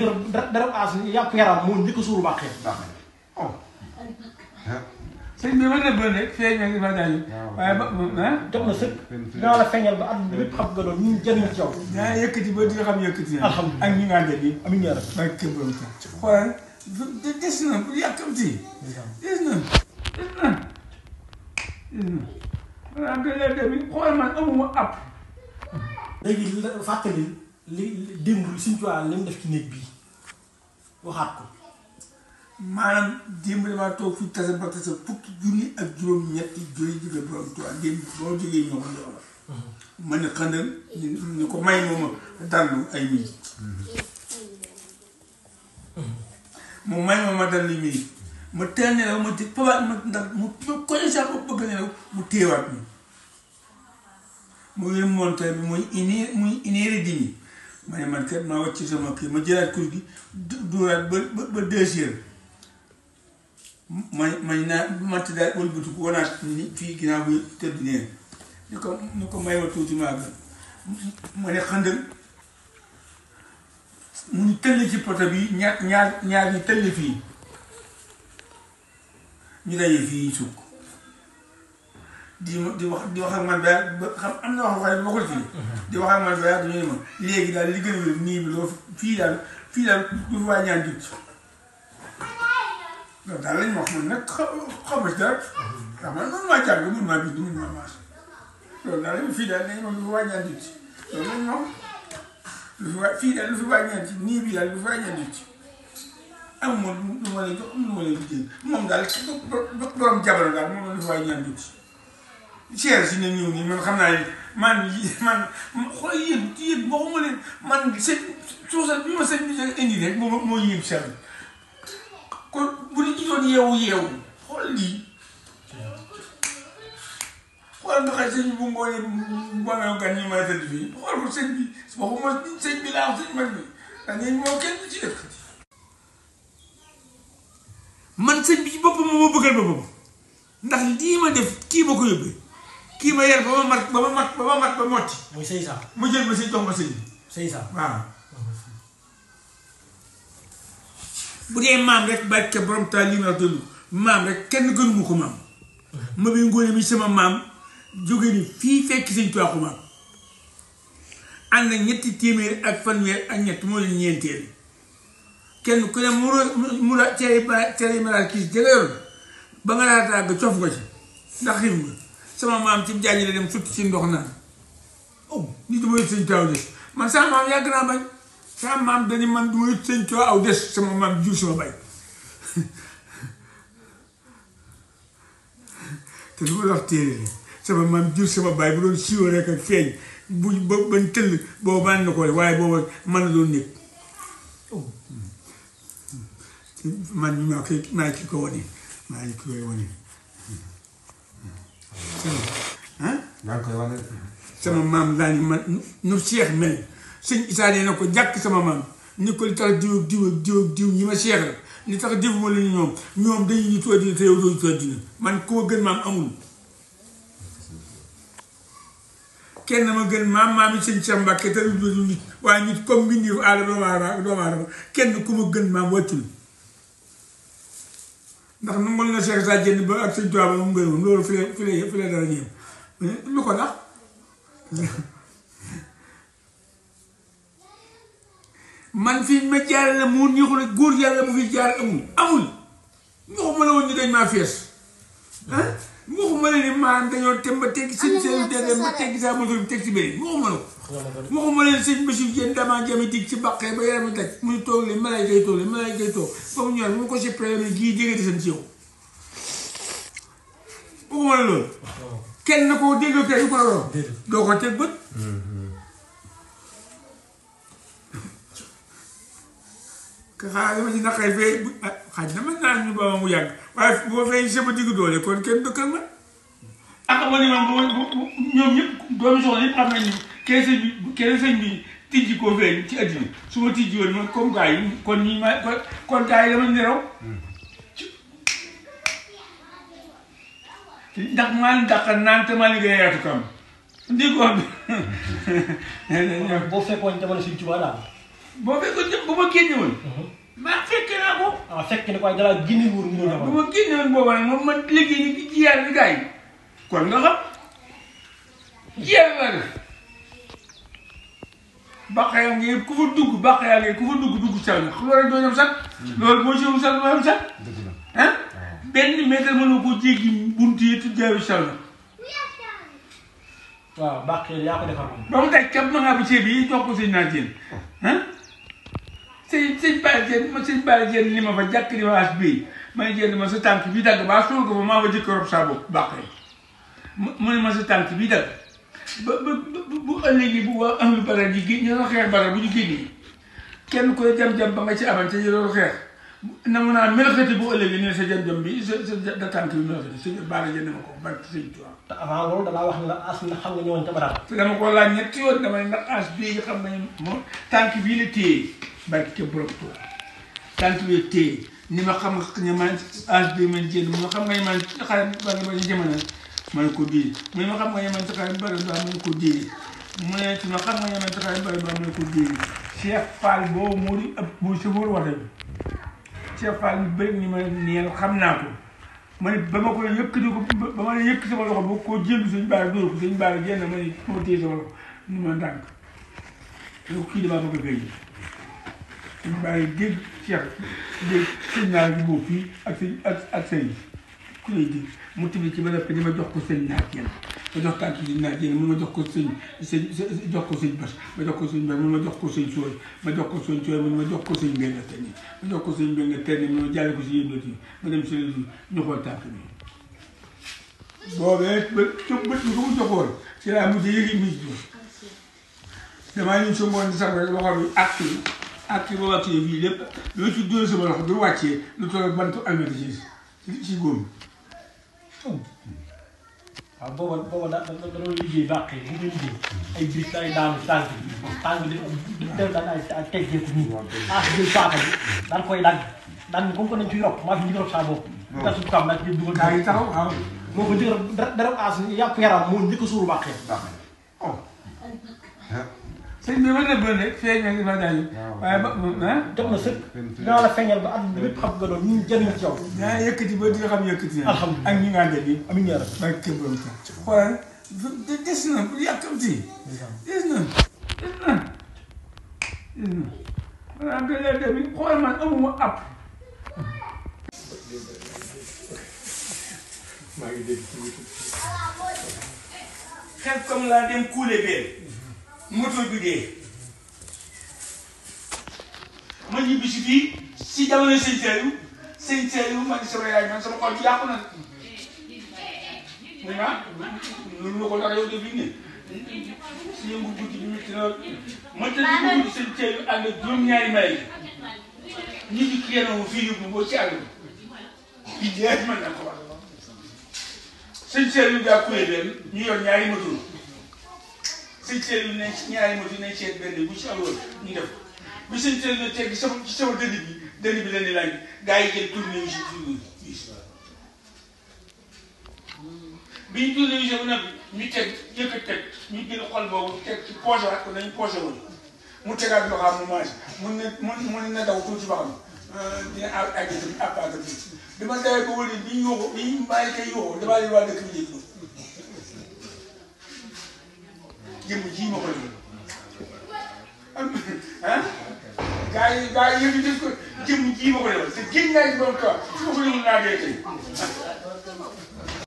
yor dara as yàpp yaram moo njëkk a suuru bàqee. oh. sëñ bi ma ne ba nekk feeñ na ma daal waaye ba jot na sëkk naa la feeñal ba àdduna lépp xam nga doon ñun jëriñ ci yow. yaa yëkkati ba di nga xam yëkkati na. alhamdulilah ak ñi nga àndal yi. amiin yaa rabbi. ak képp xoolal des na bu yàkkamti. des na. maanaam que léegi bi xool man amuma app. léegi fàttali li démb Sëñ Tuubaa li mu def ci néeg bii waxaat ko. maanaam démb damaa toog fi tase ba tase fukki junni ak juróom-ñetti jóge jóge borom Tuubaa démb boo jógee ñoo ko jox la. ma ne xandal ñu ko may mooma dallu ay minit. mu may mooma dallu ay minit ma teel nelaw ma te fabaat ma ndax mu koñe sax ba bëgg nelaw mu téewaat mi mu yéen monteur bi muy une heure et demie ma ne man kat maa wàcc sama kii ma jëlaat kur gi duuraat ba 2 heures may naa matt daal wëlbatu ko wanaat ni fii ginnaaw bi tëdd nee ni ko may ma tuuti maa gën ma ne xandal mu ñu tëll ci poto bi ñaar ñu tëll fii ñu daje fii sukk di wax ak man ba xam am na wax waaye bokkul fii di wax ak man ba dañu ne ma léegi daal li gën a wér nii bi loolu fii daal du fa waa ñaan jut loolu daal lañ wax man nag xaw ma si dara xam nga man maa jàng mun maa bind mun maa maas loolu daal fii daal nañ ma lu fa waa ñaan jut loolu lañ wax fii daal lu fi waa ñaan jut nii bi daal lu fi waa ñaan jut amul lu ma leen jox amul lu ma leen jël moom daal borom jabar daal moom lu fi waa ñaan jut cher si ne ñëw nii man xam naa ne man xool yéen waxuma leen man sëñ suusal bi ma sëñ bi indi rek moo yéem cher kon bu ñu doon yeewu xool lii xool nga xam sëñ bi bu ngoolee bonoo gan ñu mën a tëdd fii xool ko sëñ bi waxuma sëñ bi laa sëñ mag bi ndax ñeen moo kenn ci dëkk man sëñ bi ci boppam moo ma bëggal boppam ndax lii ma def kii ma ko yóbbee kii ma yar ba ma mat ba motti. muy sëy saa. mu jël ma si jox ma sëñ bi. sëy saa waaw. bu dee maam rek barke borom taal li ma dëllu maam rek kenn gënu ma ko maam. ma bi ngóone mi sama maam jóge ni fii fekk Sëñ Tuubaa ko maam. ànd na 3 téeméer ak fanweer ak ñett moo leen ñeenteel kenn ku ne mu la cere maraal kii jëga yoroon ba nga laa tàgg cof nga ci ndax xiif nga. sama maam ci jaaji la dem sotti ci ndox naan oh nit du ma yët Sëñ Tuubaa aw des man sama maam yàgg naa bañ sama maam dañu man du ma yët Sëñ Tuubaa aw des sama maam jur sama bay te lu ma la wax téere la sama maam jur sama bay bu doon siiwoo rek ak feeñ bu bañ tëll boobu man na ko waaye boobu man la doon nekk man maa ki ko wane maa ngi koy wane yaa ngi koy wane. sama maam daal ni man nu Cheikh mel sëñ Issa nee na ko jàkk sama maam ni ko li tax diw ñi ma Cheikh la li tax diw ma la ñoom dañuy ñu tuwa dina te yow doo tuwa dina man ku ma gën maam amul kenn ma gën maam yi sëñ Cheikh Mbacke te du nit waaye nit comme mbindeef doomu aadama kenn ku ma gën maam wàccul ndax nu mën na Cheikh Issa Diène ba ak sëñ Tuubaa ba mu gën loolu fi la dara ñëw lu ko tax man fii ma jaare la moo ñëw ne góor yàlla bu fi jaar amul waxuma la woon ni dañ maa fees waxuma la ni maan dañoo tem ba teggi seen dégg ma teggi saa moto bi teg si bëri waxuma la ko waxuma leen sëñ Bachir Diène damaa jame dig ci baqee ba yaram daj muy toog leen malaay kay toog ba mu ñor mu ko si prélé gii dégg di seen ci yow waxuma la loolu kenn na ko dégg kay yu ko la doo ko teg bët xaaral dama ci naqay fee xaj na mën naa ñu ba mu yàgg waaye boo fay sama digg doole kon kenn dëkkal ma ak ma ni man ñoom ñëpp doomi soxla yëpp xam nañ ni kenn sëñ bi tijji koo feeñ ci addina su ma tijji woon man comme gars yi kon ñi ma kon gars yi dama neraw ndax maa leen dàqal naan te maa leen gën a yaatu kam ndi ko boo fekkoon jamono Sëñ Tuubaa daal boo fekkoon bu ma génne woon. maa fekke naa ko. ah fekk ne quoi dalaa génne nguur ñu ne bu ma génne woon booba nag moom man liggéey ni jiyaar ni gars yi kon nga xam jiyaar laa def baqayaa ngi ku fa dugg baqayaa ngi ku fa dugg sal na loolu rek doo ñam sax loolu boo siwul sax doo ñam sax ah benn mètre mënoo koo jéggi buntu yi tuddaayu sal na waaw baqee yaa ko defar ba mu daj cap ma ngaa bu ceeb yi jox ko sëñ naa jéen ah sëñ Bara Diène ni ma fa jàkk di waas bii may jéem ma sa tànk bi dagg ba suul ko fa maa fa jëkk rob saa bopp baqee mu ne ma sa tànk bi dagg bu ëllëgee bu waa ahlu bara di génn ñu doon xeex bara bu ñu génnee kenn ku ne jam-jam ba nga ci abante ñu doon xeex na mun naa melxati bu ëllëgee ne sa jam-jam bi sa tànk bi melxati sëñ Bara Diène ma ko barke sëñ Tuubaa te avant loolu danaa wax ne la as na xam nga ñëwoon ca Badar te dama ko laaj ñetti yoon dama ne ndax as bii nga xam ne moom tànk bii la téye barke ca borom Tuubaa tànk bi téye ni ma xam ne man as bii man jénn mu xam nga man xale ba nga ba ñu jamono ma ne ko dee mu ne ma xam nga yeman taxaay bari ba ma ne ko dee mu ne ci ma xam nga yeman taxaay bari ba ma ne ko dee Cheikh Fall boobu moo di ëpp moo sëfoor wata bi Cheikh Fall mi bëri ni ma neel xam naa ko ma ne ba ma ko yëkkati ko ba ma ne yëkk sama loxo ba koo jël sëñ Bara dóor ko sëñ Bara génn ma ne moo téye sama loxo ni ma ndànk yow kii damaa bëgg a gëy sëñ Bara dégg Cheikh dégg sëñ naa gi boobu fii ak sëñ ku lay dégg mu tibb ci ba def di ma jox ko sëñ naat yéen ma jox tànk sëñ naat yéen mu ma jox ko sëñ jox ko sëñ bas ma jox ko sëñ bas mu ma jox ko sëñ sooy ma jox ko sëñ sooy mu ma jox ko sëñ benn tenni ma jox ko sëñ benn tenni mu ma jàlle ko si yéen yi ma dem si ñu xool tànk bi boobee ba bët bi ko mu joxoon ci laa mujj yëgi mis bi damaa ñu sa ngoon di sax rek loxo bi ak ba wàccee fii lépp lu ci dóor sama loxo bi wàccee lu toll bantu almeti ci góom waaw booba da doon liggéey bàq yi bu ñu liggéey ay biir ay daanu tànk bi def daan ay teggeeku nii jël paaka bi daan koy dagg daan comme que nañ ciy rob maa fi njëkk rob saa bopp gas bu kam daal ci dugal kaa yi taxaw waaw moo ko njëkk dara aas yàpp yaram moo njëkk a suuru bàq yi sëñ bi ma ne bële feeñ na dafa daal waaye ba jot na sëkk dinaa la feeñal ba àdduna bépp xam nga doon ñu jëriñ ci yow yaa yëkkati ba di nga xam yëkkati na alhamdulilah ak ñi nga àndal yi amiin yaa rabbi barke borom ta xoolal des na bu yàkkamti des na maanaam da lay dem xool man amuma app maa ngi dégg xel comme laa dem kuule beel moto bi dee ma ñibbi si fii si jamono sëñ Seydou man sama yaay man sama xol ci yàqu na muy ma loolu la ko ndax yow de bii ne si yëngu guddi bi métti na ma tëdd guddi sëñ Seydou ànd ak juróom-ñaari may ñi di kéenoo fii yóbbu boo ci àll bi jeex man na ko wax sëñ Seydou daa kuye benn ñu yor ñaari moto sëñ Seydou ne ñaari moto nañ seet benn bu ci alool ñu def bi sëñ Seydou ne teg ci sama dënn bi leen di laaj gars yi jël tourné wu si bi ñu tourné wu si bu nag ñu teg yëkkat teg ñu jël xol boobu teg ci poche waat ko nañu poche woon mu tegaat loxaam mu mangé mun na daw tuuti ba xam dina àgg tamit àppaat bi bi ma dawee ba wële bi ñu yuuxu bi ñu bàyyi koy yuuxu damaa leen waa dëkk bi yëg jëmm ji ma ko def ah gars yi yëpp def ko jëmm ji ma ko defal te génn naa ci borom tool su ma ko yëngu naa dee tey